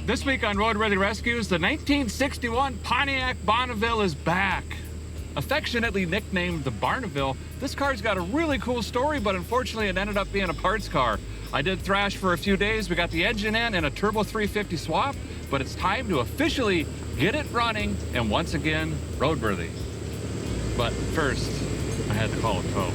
This week on Roadworthy Rescues, the 1961 Pontiac Barneville is back. Affectionately nicknamed the Barneville, this car's got a really cool story, but unfortunately it ended up being a parts car. I did thrash for a few days. We got the engine in and a turbo 350 swap, but it's time to officially get it running and once again, roadworthy. But first, I had to call a tow.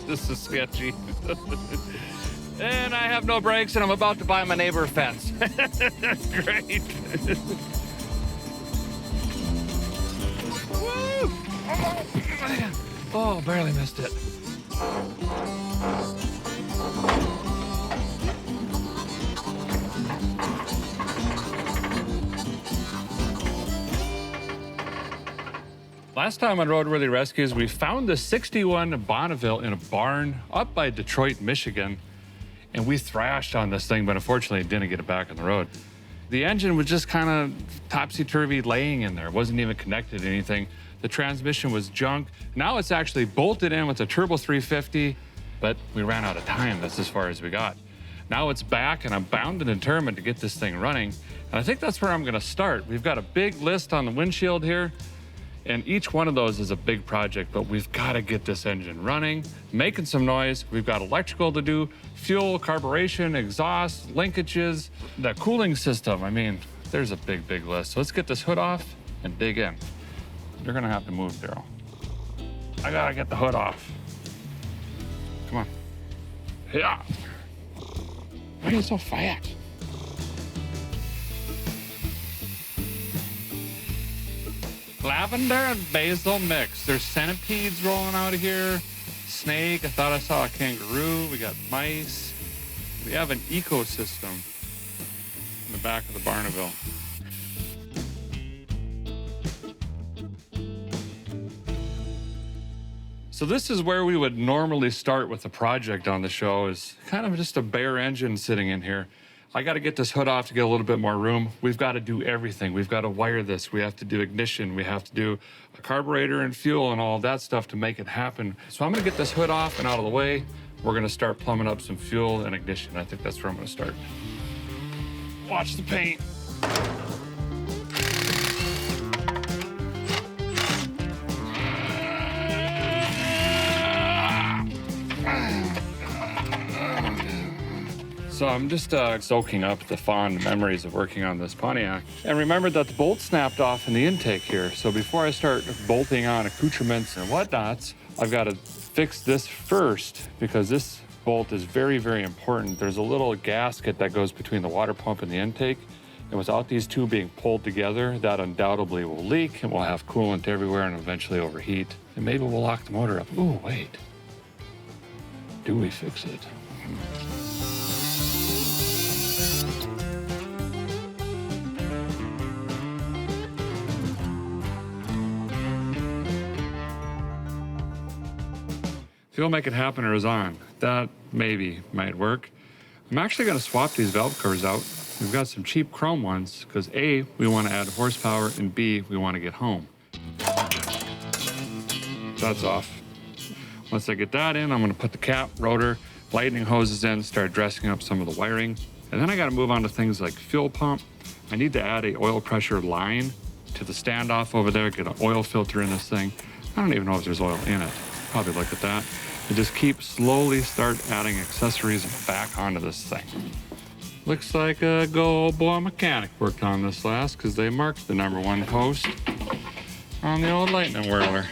This is sketchy. And I have no brakes and I'm about to buy my neighbor a fence. Great. Woo! Oh, barely missed it. Last time on Roadworthy Rescues, we found the 61 Barneville in a barn up by Detroit, Michigan, and we thrashed on this thing, but unfortunately didn't get it back on the road. The engine was just kind of topsy-turvy laying in there. It wasn't even connected to anything. The transmission was junk. Now it's actually bolted in with a turbo 350, but we ran out of time. That's as far as we got. Now it's back, and I'm bound and determined to get this thing running, and I think that's where I'm gonna start. We've got a big list on the windshield here, and each one of those is a big project, but we've got to get this engine running, making some noise. We've got electrical to do, fuel, carburation, exhaust, linkages, the cooling system. I mean, there's a big, big list. So let's get this hood off and dig in. You're gonna have to move, Daryl. I gotta get the hood off. Come on. Yeah. Why are you so fat? Lavender and basil mix. There's centipedes rolling out of here. Snake, I thought I saw a kangaroo. We got mice. We have an ecosystem in the back of the Barneville. So this is where we would normally start with a project on the show, is kind of just a bare engine sitting in here. I got to get this hood off to get a little bit more room. We've got to do everything. We've got to wire this. We have to do ignition. We have to do a carburetor and fuel and all that stuff to make it happen. So I'm going to get this hood off and out of the way. We're going to start plumbing up some fuel and ignition. I think that's where I'm going to start. Watch the paint. So I'm just soaking up the fond memories of working on this Pontiac. And remember that the bolt snapped off in the intake here. So before I start bolting on accoutrements and whatnots, I've got to fix this first, because this bolt is very, very important. There's a little gasket that goes between the water pump and the intake. And without these two being pulled together, that undoubtedly will leak and we'll have coolant everywhere and eventually overheat. And maybe we'll lock the motor up. Ooh, wait. Do we fix it? Fuel Make It Happen is on. That maybe might work. I'm actually going to swap these valve covers out. We've got some cheap chrome ones because A, we want to add horsepower, and B, we want to get home. That's off. Once I get that in, I'm going to put the cap, rotor, lightning hoses in, start dressing up some of the wiring. And then I got to move on to things like fuel pump. I need to add a oil pressure line to the standoff over there, get an oil filter in this thing. I don't even know if there's oil in it. Probably look at that. And just keep slowly start adding accessories back onto this thing. Looks like a good old boy mechanic worked on this last, because they marked the #1 post on the old lightning whirler.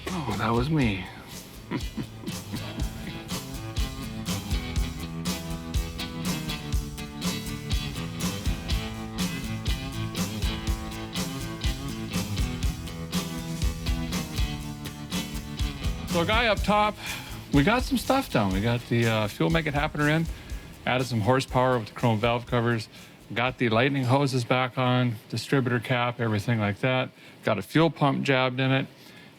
Oh, that was me. So guy up top, we got some stuff done. We got the fuel make it happener in, added some horsepower with the chrome valve covers, got the lightning hoses back on, distributor cap, everything like that. Got a fuel pump jabbed in it.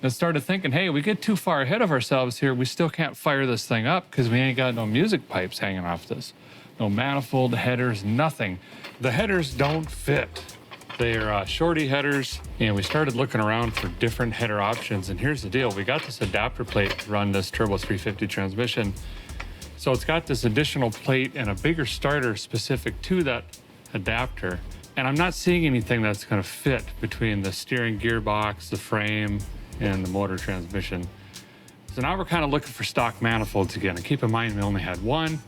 And started thinking, hey, we get too far ahead of ourselves here. We still can't fire this thing up because we ain't got no music pipes hanging off this. No manifold, headers, nothing. The headers don't fit. They're shorty headers, and we started looking around for different header options. And here's the deal. We got this adapter plate to run this Turbo 350 transmission. So it's got this additional plate and a bigger starter specific to that adapter. And I'm not seeing anything that's going to fit between the steering gearbox, the frame, and the motor transmission. So now we're kind of looking for stock manifolds again. And keep in mind, we only had one,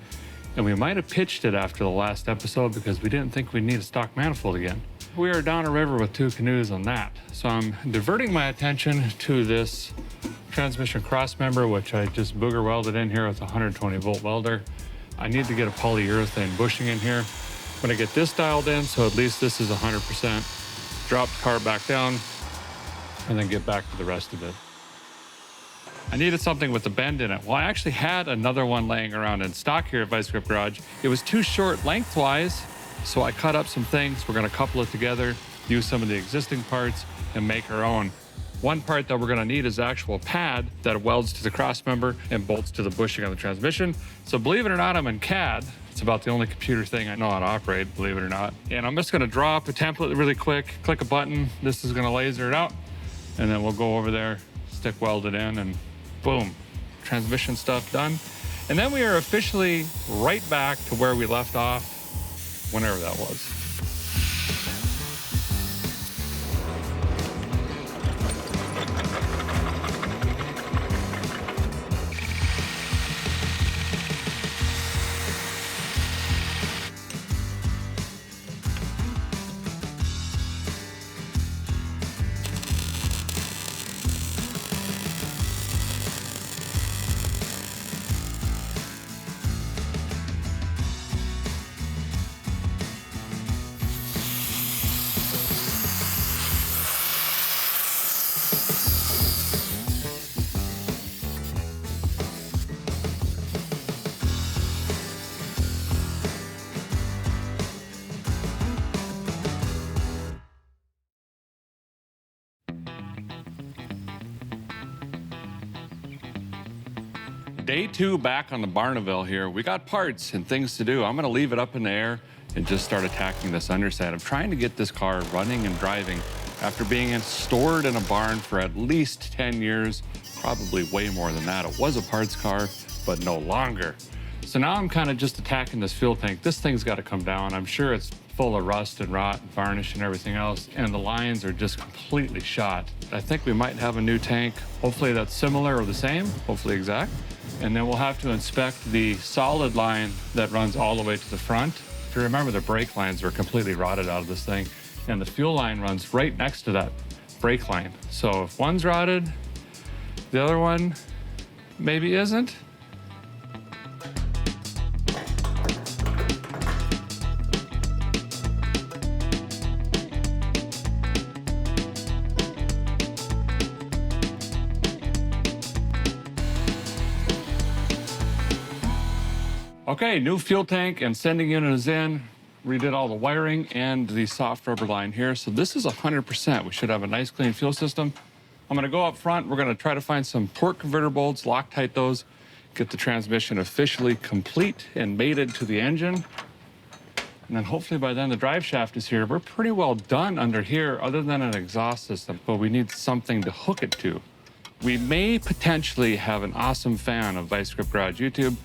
and we might have pitched it after the last episode because we didn't think we'd need a stock manifold again. We are down a river with 2 canoes on that. So I'm diverting my attention to this transmission cross member, which I just booger welded in here with a 120 volt welder. I need to get a polyurethane bushing in here. I'm gonna get this dialed in, so at least this is 100%. Drop the car back down, and then get back to the rest of it. I needed something with a bend in it. Well, I actually had another one laying around in stock here at Vice Grip Garage. It was too short lengthwise, so I cut up some things. We're gonna couple it together, use some of the existing parts, and make our own. One part that we're gonna need is the actual pad that welds to the cross member and bolts to the bushing on the transmission. So believe it or not, I'm in CAD. It's about the only computer thing I know how to operate, believe it or not. And I'm just gonna draw up a template really quick, click a button. This is gonna laser it out, and then we'll go over there, stick weld it in, and boom, transmission stuff done. And then we are officially right back to where we left off, whenever that was. Day 2 back on the Barneville here. We got parts and things to do. I'm gonna leave it up in the air and just start attacking this underside. I'm trying to get this car running and driving after being stored in a barn for at least 10 years, probably way more than that. It was a parts car, but no longer. So now I'm kind of just attacking this fuel tank. This thing's got to come down. I'm sure it's full of rust and rot and varnish and everything else, and the lines are just completely shot. I think we might have a new tank. Hopefully that's similar or the same, hopefully exact. And then we'll have to inspect the solid line that runs all the way to the front. If you remember, the brake lines were completely rotted out of this thing, and the fuel line runs right next to that brake line. So if one's rotted, the other one maybe isn't. Okay, new fuel tank and sending unit is in. Redid all the wiring and the soft rubber line here. So this is 100%. We should have a nice clean fuel system. I'm gonna go up front. We're gonna try to find some torque converter bolts, Loctite those, get the transmission officially complete and mated to the engine. And then hopefully by then the drive shaft is here. We're pretty well done under here other than an exhaust system, but we need something to hook it to. We may potentially have an awesome fan of Vice Grip Garage YouTube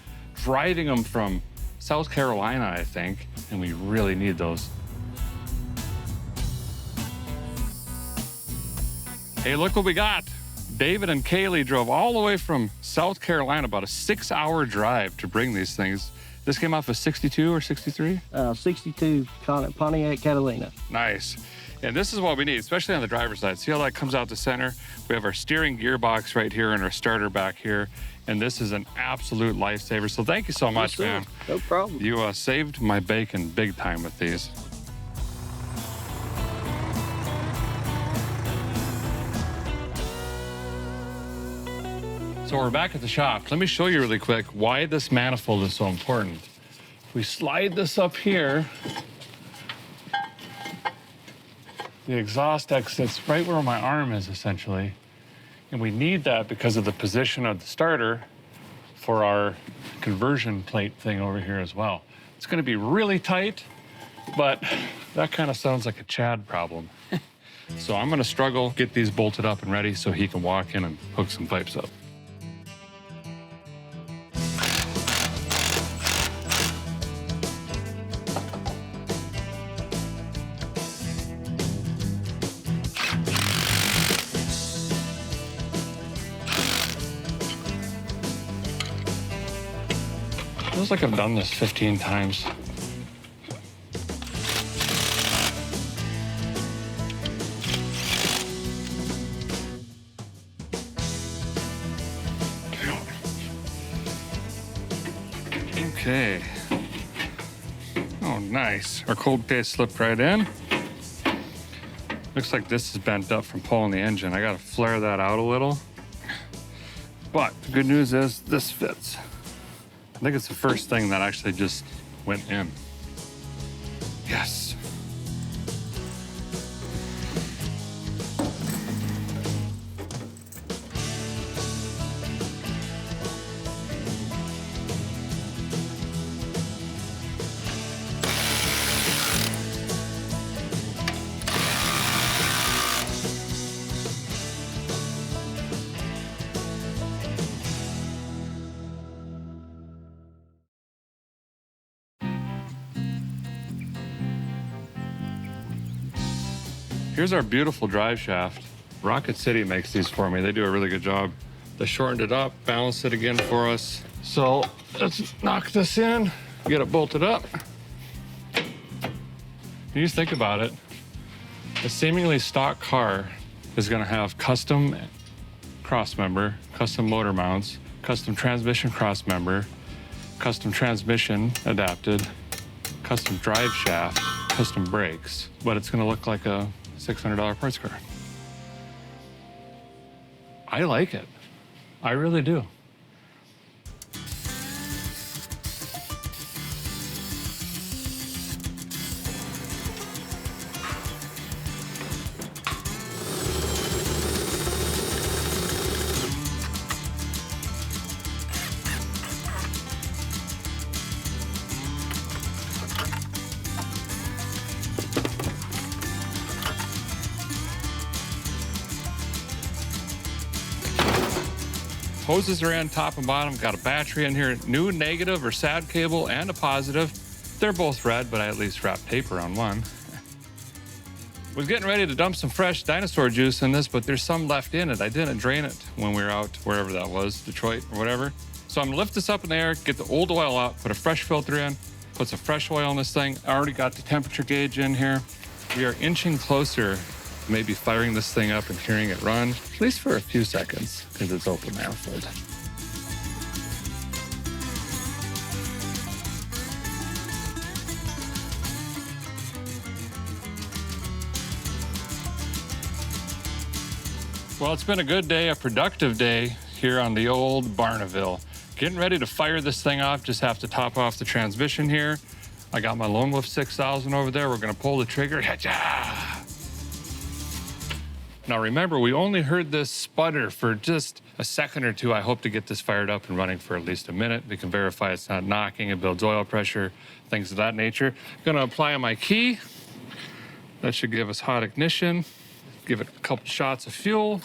driving them from South Carolina, I think, and we really need those. Hey, look what we got. David and Kaylee drove all the way from South Carolina, about a 6-hour drive to bring these things. This came off a 62 or 63? 62 Pontiac Catalina. Nice. And this is what we need, especially on the driver's side. See how that comes out the center? We have our steering gearbox right here and our starter back here. And this is an absolute lifesaver. So thank you so much, man. No problem. You saved my bacon big time with these. So we're back at the shop. Let me show you really quick why this manifold is so important. If we slide this up here, the exhaust exits right where my arm is, essentially. And we need that because of the position of the starter for our conversion plate thing over here as well. It's gonna be really tight, but that kind of sounds like a Chad problem. So I'm gonna struggle, get these bolted up and ready so he can walk in and hook some pipes up. Feels like I've done this 15 times. Okay. Oh, nice. Our cold case slipped right in. Looks like this is bent up from pulling the engine. I gotta flare that out a little. But the good news is this fits. I think it's the first thing that actually just went in. Yes. Here's our beautiful drive shaft. Rocket City makes these for me. They do a really good job. They shortened it up, balanced it again for us. So let's knock this in, get it bolted up. You just think about it. A seemingly stock car is gonna have custom crossmember, custom motor mounts, custom transmission crossmember, custom transmission adapted, custom drive shaft, custom brakes, but it's gonna look like a $600 parts car. I like it. I really do. Hoses are in top and bottom, got a battery in here, new negative or sad cable and a positive. They're both red, but I at least wrapped tape around one. Was getting ready to dump some fresh dinosaur juice in this, but there's some left in it. I didn't drain it when we were out wherever that was, Detroit or whatever. So I'm gonna lift this up in the air, get the old oil out, put a fresh filter in, put some fresh oil in this thing. I already got the temperature gauge in here. We are inching closer, maybe firing this thing up and hearing it run, at least for a few seconds, because it's open manifold. Well, it's been a good day, a productive day here on the old Barneville. Getting ready to fire this thing off, just have to top off the transmission here. I got my Lone Wolf 6000 over there. We're gonna pull the trigger. Now remember, we only heard this sputter for just a second or two. I hope to get this fired up and running for at least a minute. We can verify it's not knocking, it builds oil pressure, things of that nature. Gonna apply my key. That should give us hot ignition. Give it a couple shots of fuel.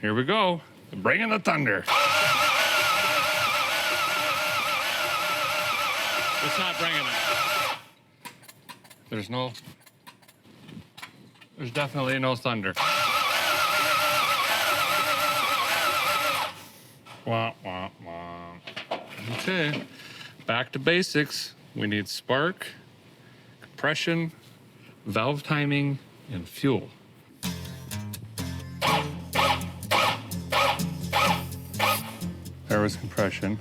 Here we go. Bring in the thunder. It's not bringing it. There's definitely no thunder. Wah, wah, wah. Okay, back to basics. We need spark, compression, valve timing, and fuel. There was compression.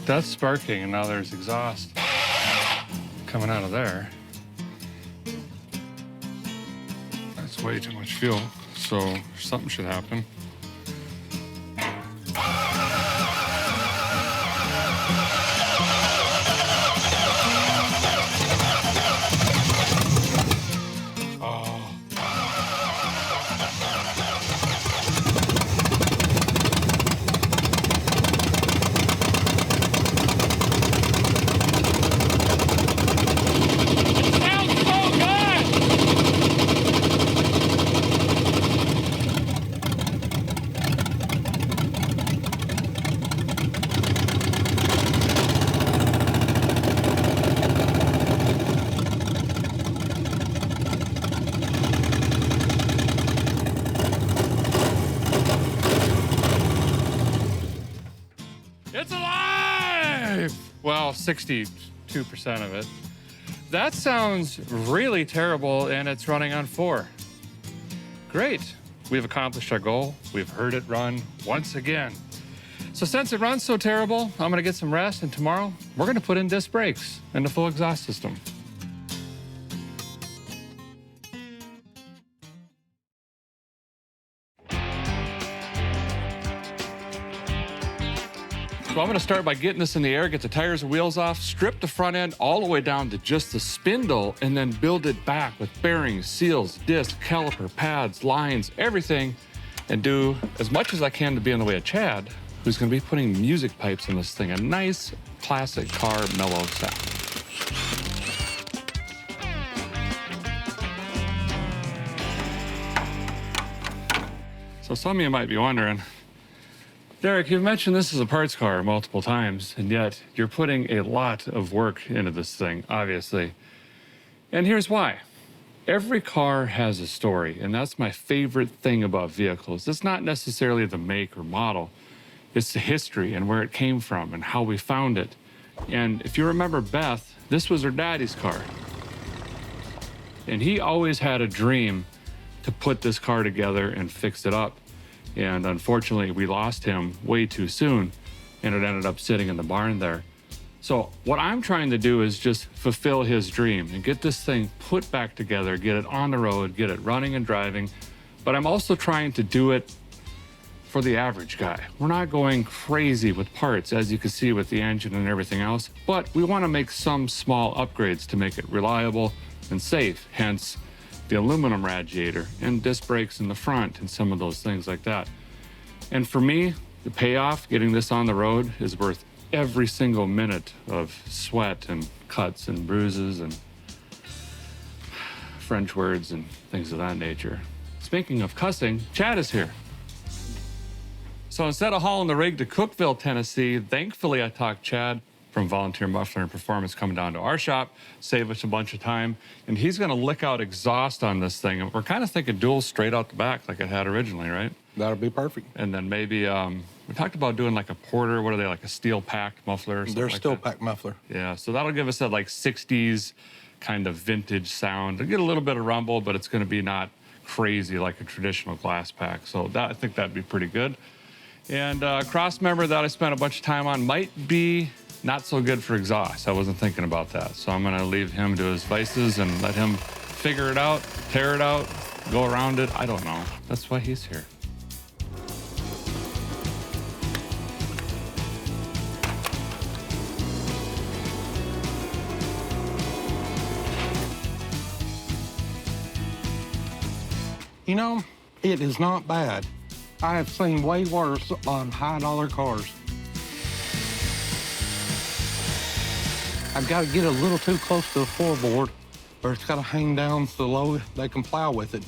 That's sparking, and now there's exhaust coming out of there. That's way too much fuel, so something should happen. It's alive! Well, 62% of it. That sounds really terrible, and it's running on 4. Great. We've accomplished our goal. We've heard it run once again. So since it runs so terrible, I'm gonna get some rest, and tomorrow we're gonna put in disc brakes and the full exhaust system. So I'm gonna start by getting this in the air, get the tires and wheels off, strip the front end all the way down to just the spindle, and then build it back with bearings, seals, disc, caliper, pads, lines, everything, and do as much as I can to be in the way of Chad, who's gonna be putting music pipes in this thing, a nice classic car mellow sound. So some of you might be wondering, Derek, you've mentioned this is a parts car multiple times, and yet you're putting a lot of work into this thing, obviously. And here's why. Every car has a story, and that's my favorite thing about vehicles. It's not necessarily the make or model. It's the history and where it came from and how we found it. And if you remember Beth, this was her daddy's car. And he always had a dream to put this car together and fix it up. And unfortunately, we lost him way too soon, and it ended up sitting in the barn there. So what I'm trying to do is just fulfill his dream and get this thing put back together, get it on the road, get it running and driving. But I'm also trying to do it for the average guy. We're not going crazy with parts, as you can see with the engine and everything else, but we want to make some small upgrades to make it reliable and safe, hence the aluminum radiator and disc brakes in the front and some of those things like that. And for me, the payoff, getting this on the road, is worth every single minute of sweat and cuts and bruises and French words and things of that nature. Speaking of cussing, Chad is here. So instead of hauling the rig to Cookeville, Tennessee, thankfully I talked Chad from Volunteer Muffler and Performance coming down to our shop, save us a bunch of time, and he's gonna lick out exhaust on this thing. And we're kind of thinking dual straight out the back like it had originally, right? That'll be perfect. And then maybe, we talked about doing like a Porter, what are they, like a steel packed muffler or something? They're like steel that? pack muffler. Yeah, so that'll give us that like 60s kind of vintage sound. It'll get a little bit of rumble, but it's gonna be not crazy like a traditional glass pack. So that, I think that'd be pretty good. And cross member that I spent a bunch of time on might be not so good for exhaust. I wasn't thinking about that. So I'm gonna leave him to his vices and let him figure it out, tear it out, go around it. I don't know. That's why he's here. You know, it is not bad. I have seen way worse on high-dollar cars. I've got to get a little too close to the floorboard, or it's got to hang down so low they can plow with it.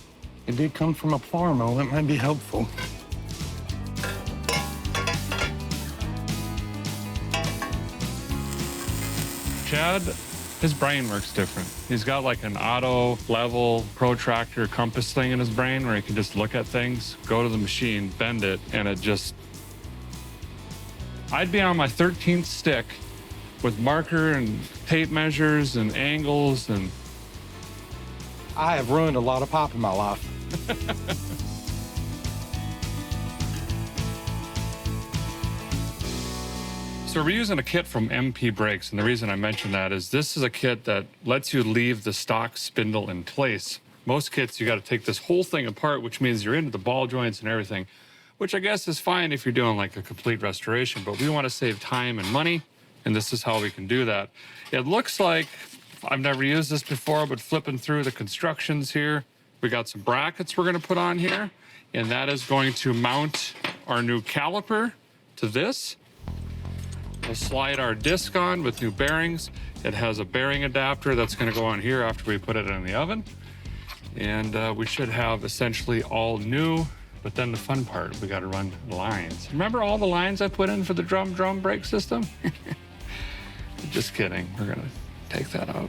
It did come from a farm, though. That might be helpful. Chad, His brain works different. He's got like an auto level protractor compass thing in his brain where he can just look at things, go to the machine, bend it, and it just... I'd be on my 13th stick with marker and tape measures and angles and... I have ruined a lot of pop in my life. So we're using a kit from MP Brakes, and the reason I mention that is this is a kit that lets you leave the stock spindle in place. Most kits, you got to take this whole thing apart, which means you're into the ball joints and everything, which I guess is fine if you're doing like a complete restoration, but we want to save time and money, and this is how we can do that. It looks like, I've never used this before, but flipping through the constructions here, we got some brackets we're going to put on here, and that is going to mount our new caliper to this. We'll slide our disc on with new bearings. It has a bearing adapter that's going to go on here after we put it in the oven. And we should have essentially all new, but then the fun part, we got to run lines. Remember all the lines I put in for the drum brake system? Just kidding. We're going to take that out.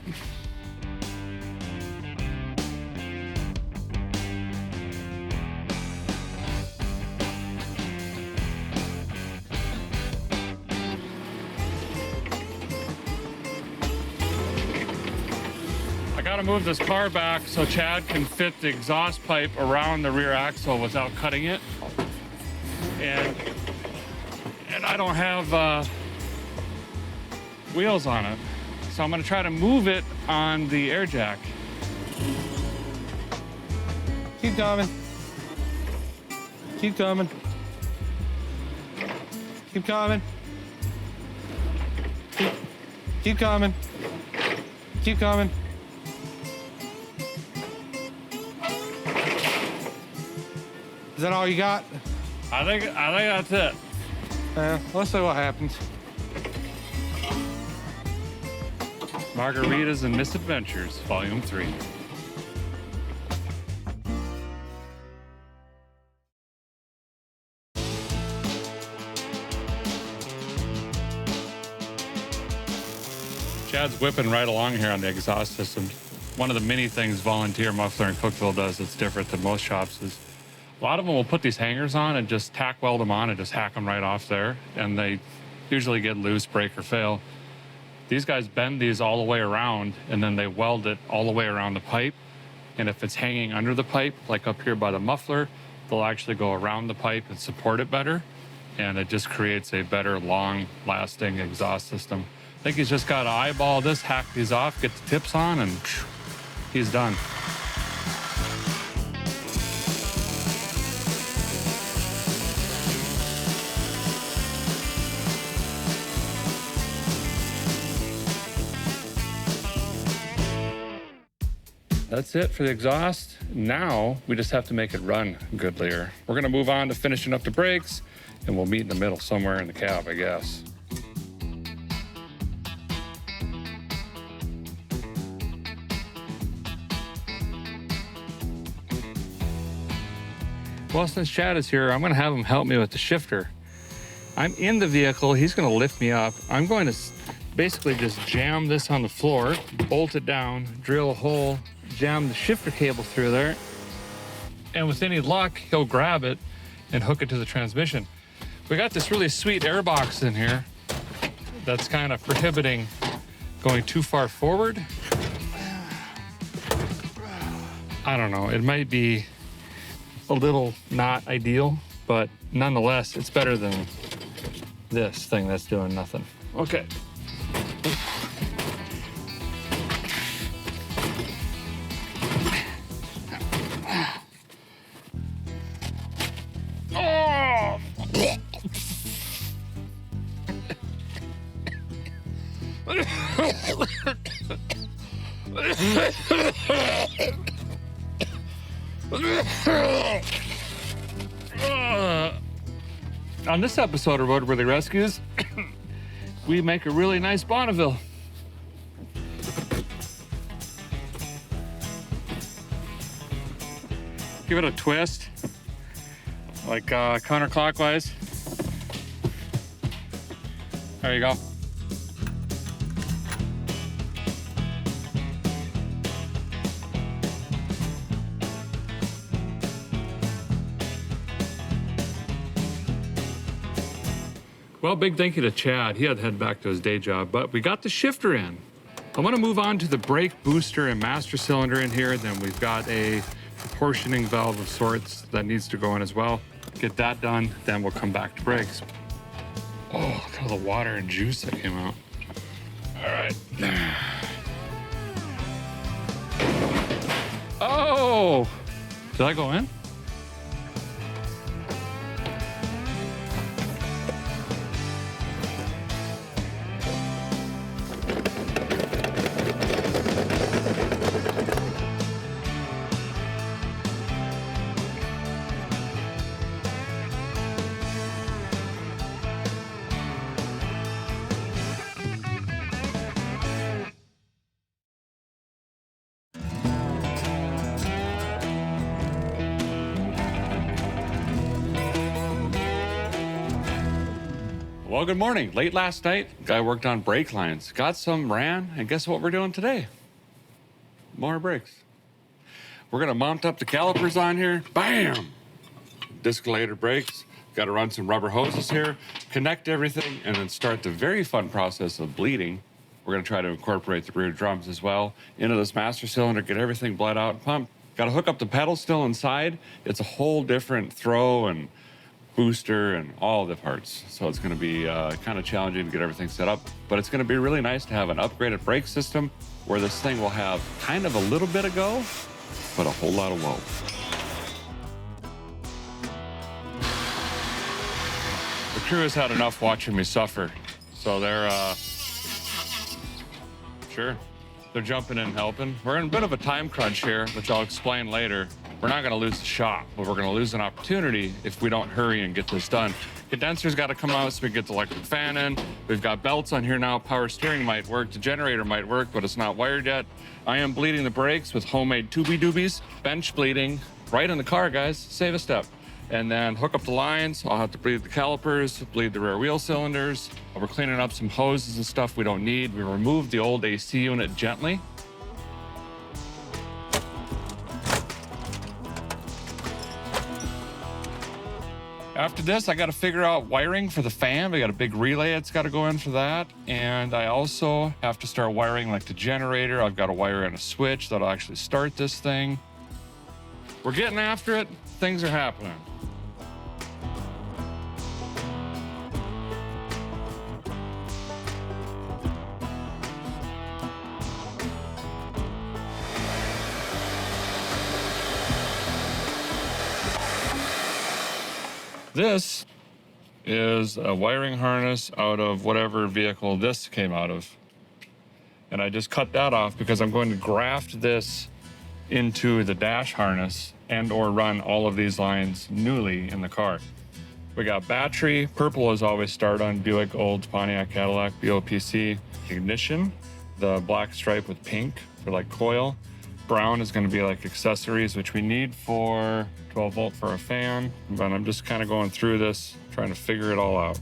I gotta move this car back so Chad can fit the exhaust pipe around the rear axle without cutting it. And I don't have wheels on it. So I'm gonna try to move it on the air jack. Keep coming. Keep coming. Keep coming. Keep coming. Keep coming. Is that all you got? I think that's it. Let's see what happens. Margaritas and Misadventures, Volume 3. Chad's whipping right along here on the exhaust system. One of the many things Volunteer Muffler in Cookeville does that's different than most shops is a lot of them will put these hangers on and just tack weld them on and just hack them right off there. And they usually get loose, break, or fail. These guys bend these all the way around and then they weld it all the way around the pipe. And if it's hanging under the pipe, like up here by the muffler, they'll actually go around the pipe and support it better. And it just creates a better, long-lasting exhaust system. I think he's just got to eyeball this, hack these off, get the tips on, and he's done. That's it for the exhaust. Now we just have to make it run goodlier. We're gonna move on to finishing up the brakes and we'll meet in the middle somewhere in the cab, I guess. Well, since Chad is here, I'm gonna have him help me with the shifter. I'm in the vehicle, he's gonna lift me up. I'm going to basically just jam this on the floor, bolt it down, drill a hole, jam the shifter cable through there, and with any luck, he'll grab it and hook it to the transmission. We got this really sweet air box in here that's kind of prohibiting going too far forward. I don't know, it might be a little not ideal, but nonetheless, it's better than this thing that's doing nothing. Okay. On this episode of Roadworthy Rescues, we make a really nice Barneville. Give it a twist, like counterclockwise. There you go. Well, big thank you to Chad. He had to head back to his day job, but we got the shifter in. I want to move on to the brake booster and master cylinder in here. Then we've got a proportioning valve of sorts that needs to go in as well. Get that done, then we'll come back to brakes. Oh, look at all the water and juice that came out. All right. Oh, did I go in? Well, good morning. Late last night, guy worked on brake lines. Got some ran, and guess what we're doing today? More brakes. We're gonna mount up the calipers on here. Bam! Discolator brakes. Got to run some rubber hoses here, connect everything, and then start the very fun process of bleeding. We're gonna try to incorporate the rear drums as well into this master cylinder, get everything bled out and pumped. Got to hook up the pedal still inside. It's a whole different throw and booster and all the parts. So it's gonna be kind of challenging to get everything set up, but it's gonna be really nice to have an upgraded brake system where this thing will have kind of a little bit of go, but a whole lot of whoa. The crew has had enough watching me suffer, so they're they're jumping in and helping. We're in a bit of a time crunch here, which I'll explain later. We're not gonna lose the shop, but we're gonna lose an opportunity if we don't hurry and get this done. Condenser's gotta come out so we get the electric fan in. We've got belts on here now. Power steering might work, the generator might work, but it's not wired yet. I am bleeding the brakes with homemade tubey doobies. Bench bleeding right in the car, guys. Save a step. And then hook up the lines. I'll have to bleed the calipers, bleed the rear wheel cylinders. We're cleaning up some hoses and stuff we don't need. We removed the old AC unit gently. After this, I got to figure out wiring for the fan. We got a big relay that's got to go in for that. And I also have to start wiring like the generator. I've got to wire in a switch that'll actually start this thing. We're getting after it. Things are happening. This is a wiring harness out of whatever vehicle this came out of. And I just cut that off because I'm going to graft this into the dash harness and or run all of these lines newly in the car. We got battery. Purple is always start on Buick, Olds, Pontiac, Cadillac, BOPC. Ignition, the black stripe with pink for like coil. Brown is going to be like accessories, which we need for 12 volt for a fan. But I'm just kind of going through this, trying to figure it all out.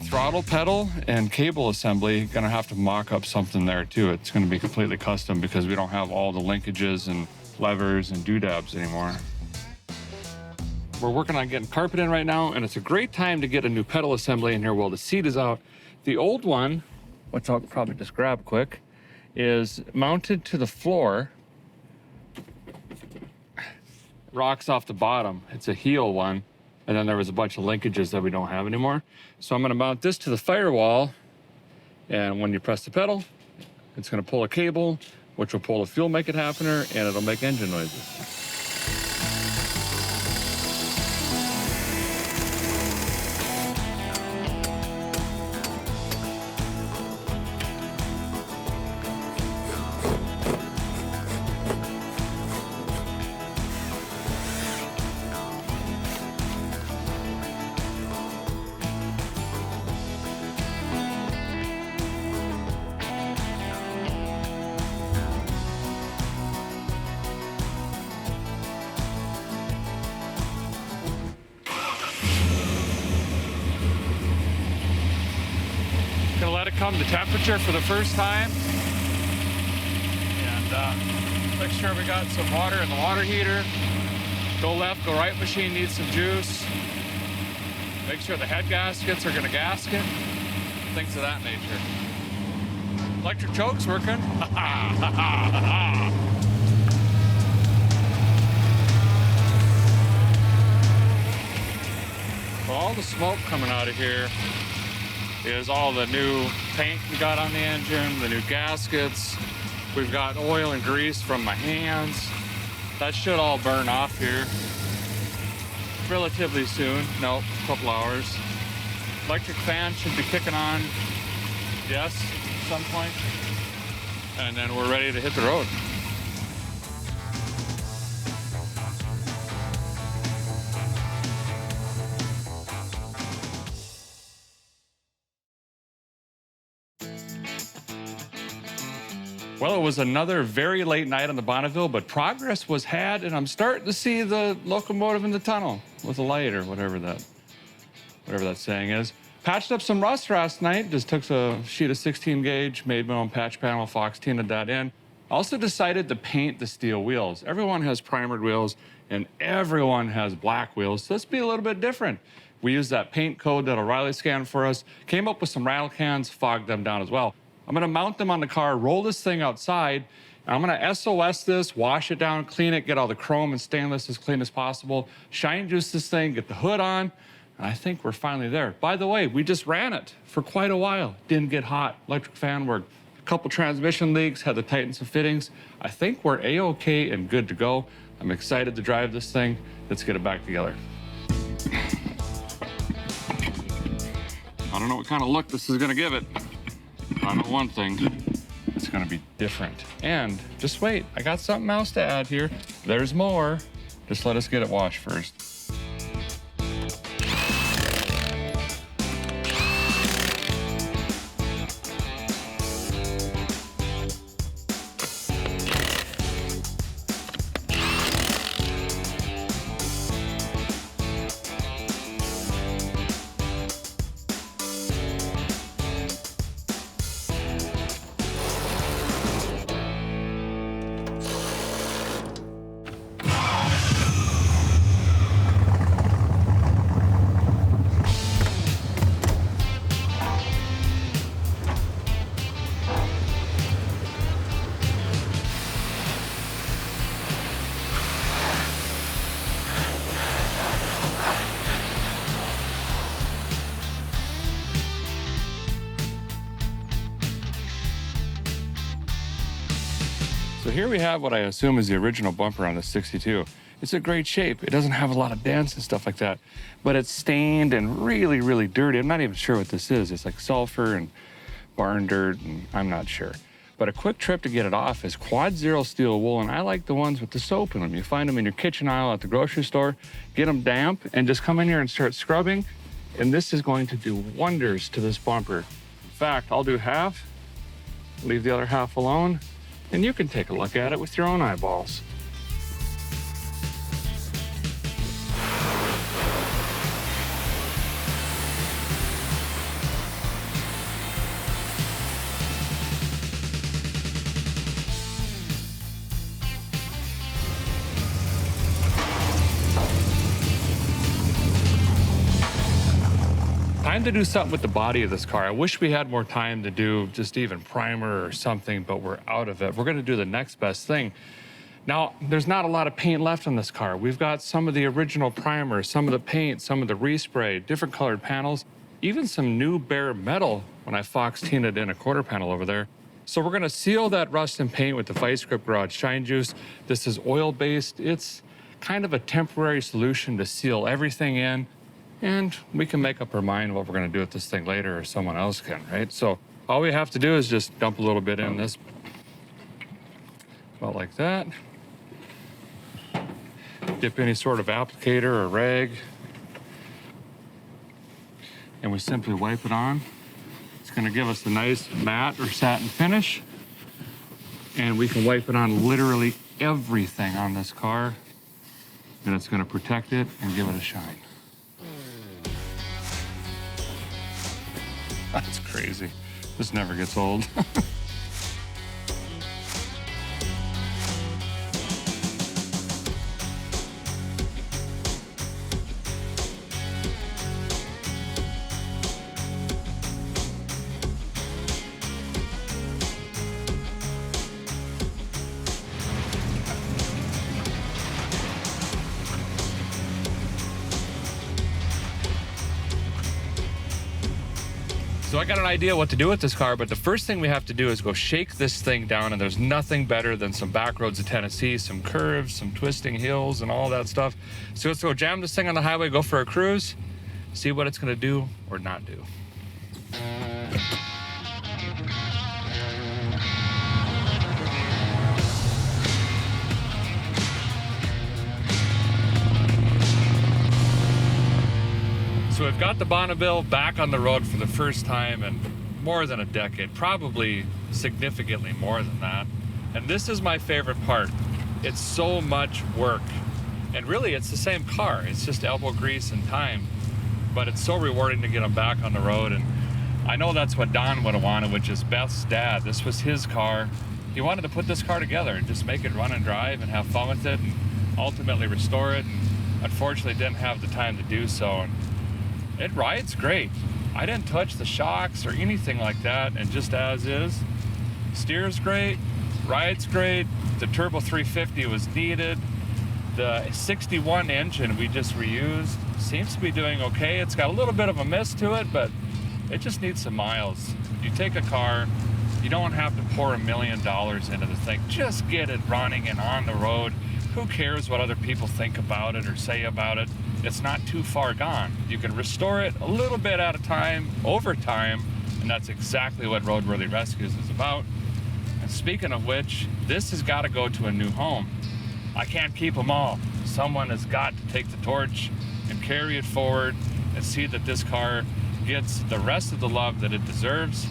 Throttle pedal and cable assembly, gonna have to mock up something there too. It's gonna be completely custom because we don't have all the linkages and levers and doodads anymore. We're working on getting carpet in right now, and it's a great time to get a new pedal assembly in here while the seat is out. The old one, which I'll probably just grab quick, is mounted to the floor. Rocks off the bottom. It's a heel one. And then there was a bunch of linkages that we don't have anymore. So I'm gonna mount this to the firewall. And when you press the pedal, it's gonna pull a cable, which will pull a fuel make it happener, and it'll make engine noises. come the temperature for the first time. And make sure we got some water in the water heater. Go left, go right machine needs some juice. Make sure the head gaskets are gonna gasket. Things of that nature. Electric choke's working. So all the smoke coming out of here is all the new paint we got on the engine, the new gaskets. We've got oil and grease from my hands. That should all burn off here relatively soon. Nope, a couple hours. Electric fan should be kicking on, yes, at some point. And then we're ready to hit the road. Well, it was another very late night on the Barneville, but progress was had, and I'm starting to see the locomotive in the tunnel with a light or whatever that saying is. Patched up some rust last night, just took a sheet of 16 gauge, made my own patch panel, Fox tinted that in. Also decided to paint the steel wheels. Everyone has primered wheels, and everyone has black wheels, so let's be a little bit different. We used that paint code that O'Reilly scanned for us, came up with some rattle cans, fogged them down as well. I'm gonna mount them on the car, roll this thing outside, and I'm gonna SOS this, wash it down, clean it, get all the chrome and stainless as clean as possible, shine juice this thing, get the hood on, and I think we're finally there. By the way, we just ran it for quite a while. Didn't get hot, electric fan worked. A couple transmission leaks, had to tighten some fittings. I think we're A-okay and good to go. I'm excited to drive this thing. Let's get it back together. I don't know what kind of look this is gonna give it. I know one thing, it's gonna be different. And just wait, I got something else to add here. There's more. Just let us get it washed first. So here we have what I assume is the original bumper on the 62. It's a great shape. It doesn't have a lot of dents and stuff like that, but it's stained and really, really dirty. I'm not even sure what this is. It's like sulfur and barn dirt, and I'm not sure. But a quick trip to get it off is Quad Zero steel wool, and I like the ones with the soap in them. You find them in your kitchen aisle at the grocery store, get them damp, and just come in here and start scrubbing, and this is going to do wonders to this bumper. In fact, I'll do half, leave the other half alone, and you can take a look at it with your own eyeballs. Time to do something with the body of this car. I wish we had more time to do just even primer or something, but we're out of it. We're gonna do the next best thing. Now, there's not a lot of paint left on this car. We've got some of the original primer, some of the paint, some of the respray, different colored panels, even some new bare metal when I Fox tinted in a quarter panel over there. So we're gonna seal that rust and paint with the Vice Grip Garage Shine Juice. This is oil-based. It's kind of a temporary solution to seal everything in. And we can make up our mind what we're gonna do with this thing later, or someone else can, right? So all we have to do is just dump a little bit in this, about like that. Dip any sort of applicator or rag, and we simply wipe it on. It's gonna give us a nice matte or satin finish, and we can wipe it on literally everything on this car, and it's gonna protect it and give it a shine. That's crazy. This never gets old. So I got an idea what to do with this car, but the first thing we have to do is go shake this thing down, and there's nothing better than some back roads of Tennessee, some curves, some twisting hills, and all that stuff. So let's go jam this thing on the highway, go for a cruise, see what it's gonna do or not do. So we've got the Barneville back on the road for the first time in more than a decade, probably significantly more than that. And this is my favorite part. It's so much work. And really, it's the same car. It's just elbow grease and time. But it's so rewarding to get them back on the road. And I know that's what Don would have wanted, which is Beth's dad. This was his car. He wanted to put this car together and just make it run and drive and have fun with it and ultimately restore it. And unfortunately, didn't have the time to do so. And it rides great. I didn't touch the shocks or anything like that, and just as is. Steers great, rides great. The turbo 350 was needed. The 61 engine we just reused seems to be doing okay. It's got a little bit of a miss to it, but it just needs some miles. You take a car, you don't have to pour $1 million into the thing. Just get it running and on the road. Who cares what other people think about it or say about it? It's not too far gone. You can restore it a little bit at a time, over time, and that's exactly what Roadworthy Rescues is about. And speaking of which, this has got to go to a new home. I can't keep them all. Someone has got to take the torch and carry it forward and see that this car gets the rest of the love that it deserves.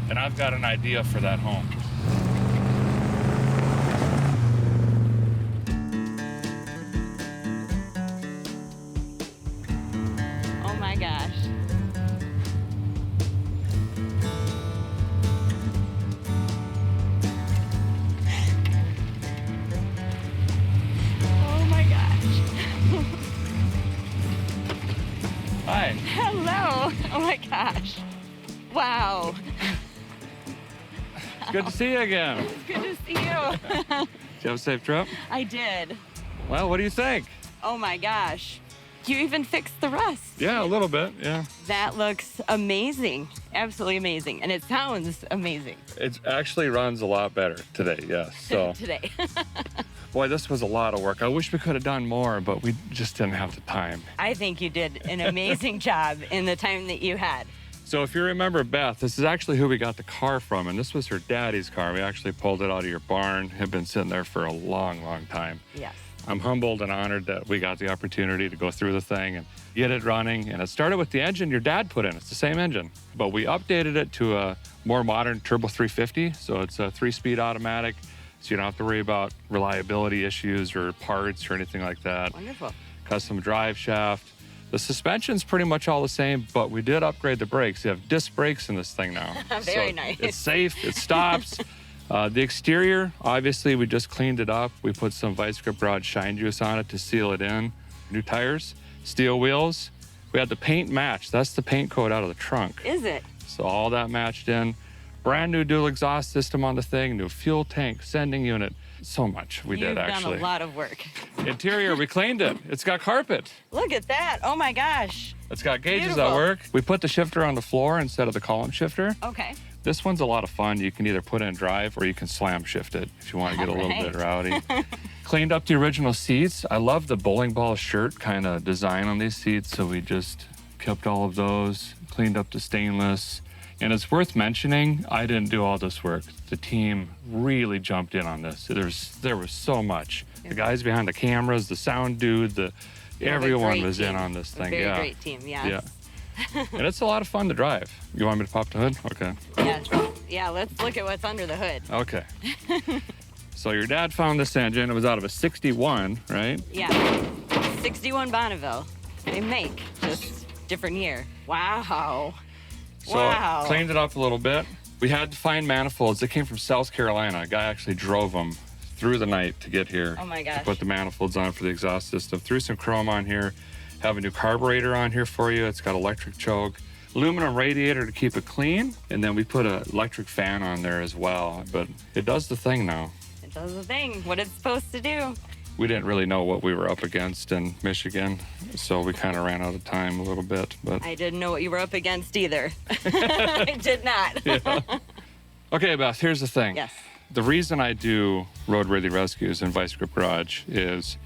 And I've got an idea for that home. Hi. Hello. Oh my gosh. Wow. It's good to see you again. It's good to see you. Did you have a safe trip? I did. Well, what do you think? Oh my gosh. You even fixed the rust. Yeah, a little bit, yeah. That looks amazing. Absolutely amazing. And it sounds amazing. It actually runs a lot better today, yes. So Today. boy, this was a lot of work. I wish we could have done more, but we just didn't have the time. I think you did an amazing job in the time that you had. So if you remember Beth, this is actually who we got the car from, and this was her daddy's car. We actually pulled it out of your barn. Had been sitting there for a long, long time. Yes. I'm humbled and honored that we got the opportunity to go through the thing and get it running. And it started with the engine your dad put in. It's the same engine, but we updated it to a more modern turbo 350. So it's a 3-speed automatic. So you don't have to worry about reliability issues or parts or anything like that. Wonderful. Custom drive shaft. The suspension's pretty much all the same, but we did upgrade the brakes. You have disc brakes in this thing now. Very so nice. It's safe, it stops. The exterior, obviously, we just cleaned it up. We put some Vice Grip Rod shine juice on it to seal it in. New tires, steel wheels. We had the paint match. That's the paint coat out of the trunk. Is it? So all that matched in. Brand new dual exhaust system on the thing, new fuel tank, sending unit. So much we did, actually. You've done a lot of work. Interior, we cleaned it. It's got carpet. Look at that. Oh my gosh. It's got gauges Beautiful. that work. We put the shifter on the floor instead of the column shifter. Okay. This one's a lot of fun. You can either put in drive or you can slam shift it if you want to get a little bit rowdy. Cleaned up the original seats. I love the bowling ball shirt kind of design on these seats, so we just kept all of those, cleaned up the stainless. And it's worth mentioning, I didn't do all this work. The team really jumped in on this. There was so much. The guys behind the cameras, the sound dude, everyone was in on this thing. Very great team, yes. Yeah. And it's a lot of fun to drive. You want me to pop the hood? Okay. Yeah, let's look at what's under the hood. Okay. So your dad found this engine. It was out of a 61, right? Yeah, 61 Barneville. They make, just different year. Wow. So Wow. cleaned it up a little bit. We had to find manifolds. They came from South Carolina. A guy actually drove them through the night to get here. Oh my gosh. To put the manifolds on for the exhaust system. Threw some chrome on here. Have a new carburetor on here for you. It's got electric choke. Aluminum radiator to keep it clean. And then we put an electric fan on there as well. But it does the thing now. It does the thing, what it's supposed to do. We didn't really know what we were up against in Michigan, so we kind of ran out of time a little bit. But I didn't know what you were up against either. I did not. yeah. Okay, Beth, here's the thing. Yes. The reason I do Roadworthy Rescues in Vice Grip Garage is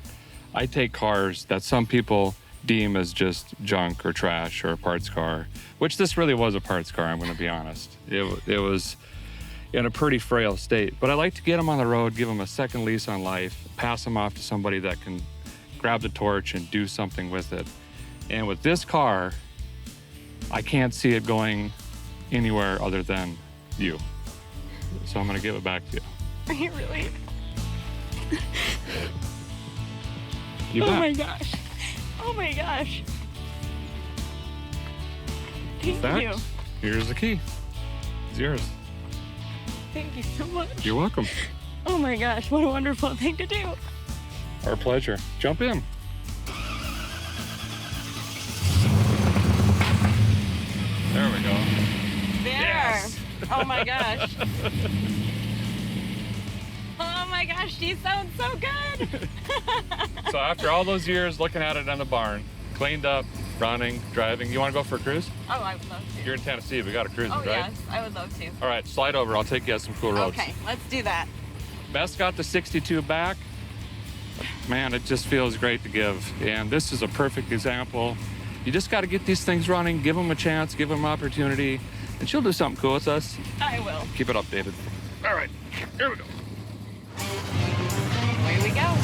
I take cars that some people deem as just junk or trash or a parts car, which this really was a parts car, I'm going to be honest. It was in a pretty frail state, but I like to get them on the road, give them a second lease on life, pass them off to somebody that can grab the torch and do something with it. And with this car, I can't see it going anywhere other than you. So I'm going to give it back to you. Are you really? You Oh bet. my gosh. Oh my gosh. Thank That, you. here's the key. It's yours. Thank you so much. You're welcome. Oh my gosh, what a wonderful thing to do. Our pleasure. Jump in. There we go. There. Yes. Oh my gosh. Oh my gosh, she sounds so good. So after all those years looking at it on the barn, cleaned up, running, driving, you want to go for a cruise? Oh, I would love to. You're in Tennessee. We got a cruise, Oh right? yes, I would love to. All right, slide over. I'll take you out some cool roads. Okay, let's do that. Beth's got the 62 back. Man, it just feels great to give. And this is a perfect example. You just got to get these things running, give them a chance, give them an opportunity, and she'll do something cool with us. I will. Keep it updated. All right, here we go. Away we go.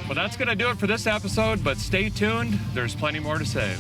Well, that's going to do it for this episode, but stay tuned. There's plenty more to save.